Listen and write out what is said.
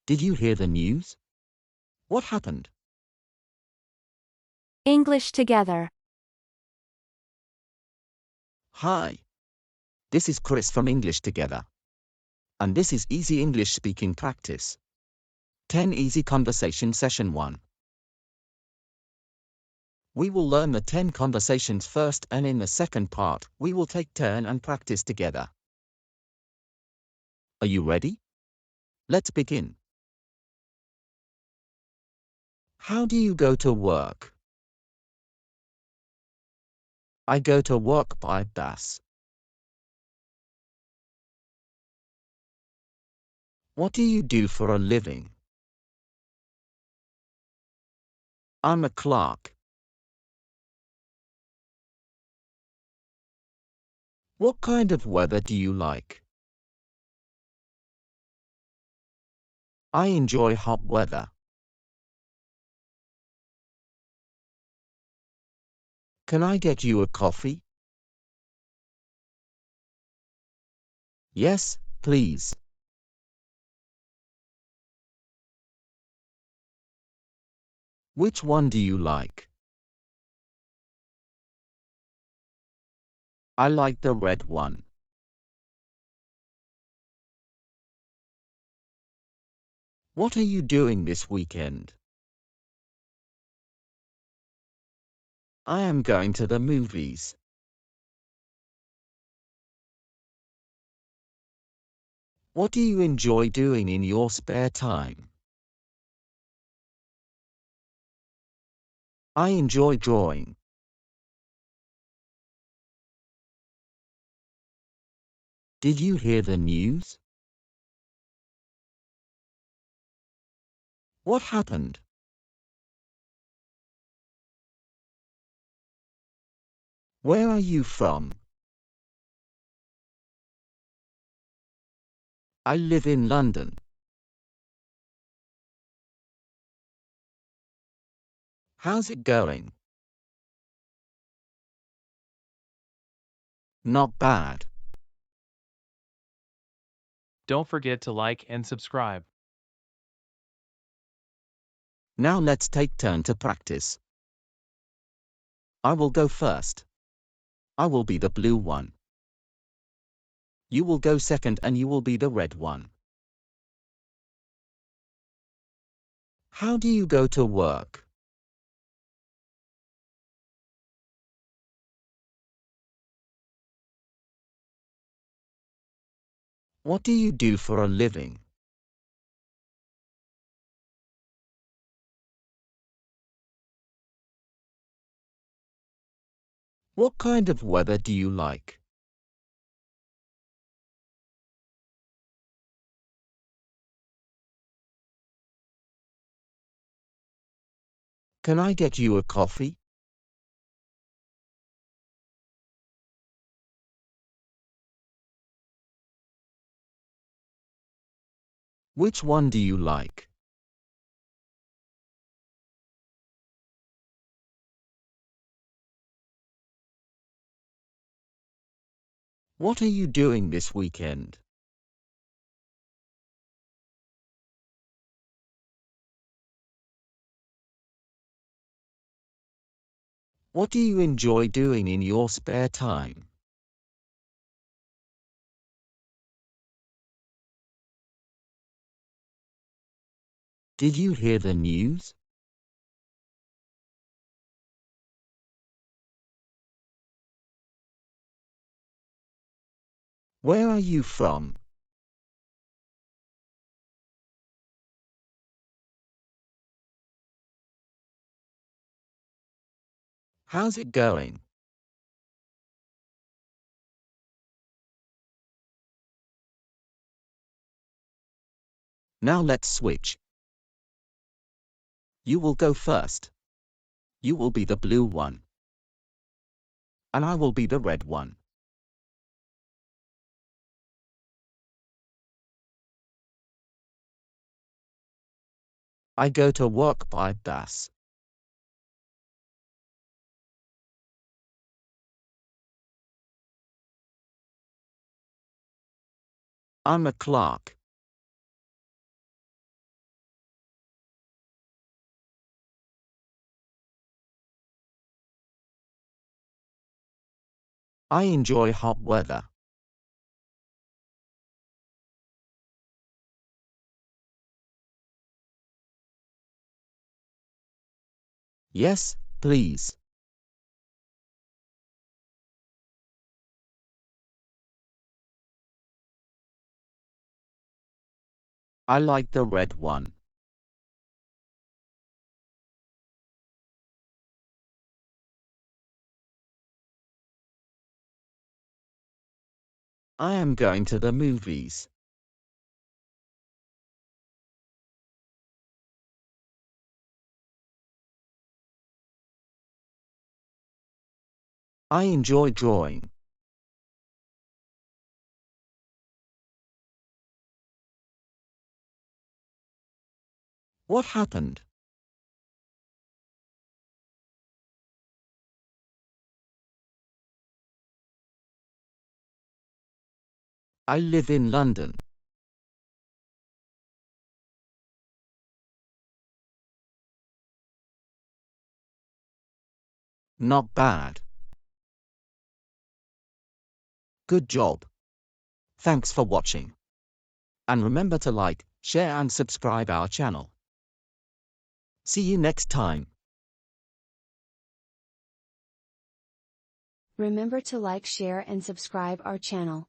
Did you hear the news? What happened? English together. Hi, this is Chris from English Together. And this is Easy English Speaking Practice. 10 Easy Conversation Session 1. We will learn the 10 conversations first, and in the second part, we will take turn and practice together. Are you ready? Let's begin. How do you go to work? I go to work by bus. What do you do for a living? I'm a clerk. What kind of weather do you like? I enjoy hot weather. Can I get you a coffee? Yes, please. Which one do you like? I like the red one. What are you doing this weekend? I am going to the movies. What do you enjoy doing in your spare time? I enjoy drawing. Did you hear the news? What happened? Where are you from? I live in London. How's it going? Not bad. Don't forget to like and subscribe. Now let's take turn to practice. I will go first. I will be the blue one. You will go second and you will be the red one. How do you go to work? What do you do for a living? What kind of weather do you like? Can I get you a coffee? Which one do you like? What are you doing this weekend? What do you enjoy doing in your spare time? Did you hear the news? Where are you from? How's it going? Now let's switch. You will go first. You will be the blue one. And I will be the red one. I go to work by bus. I'm a clerk. I enjoy hot weather. Yes, please. I like the red one. I am going to the movies. I enjoy drawing. What happened? I live in London. Not bad. Good job. Thanks for watching. And remember to like, share and subscribe our channel. See you next time. Remember to like, share and subscribe our channel.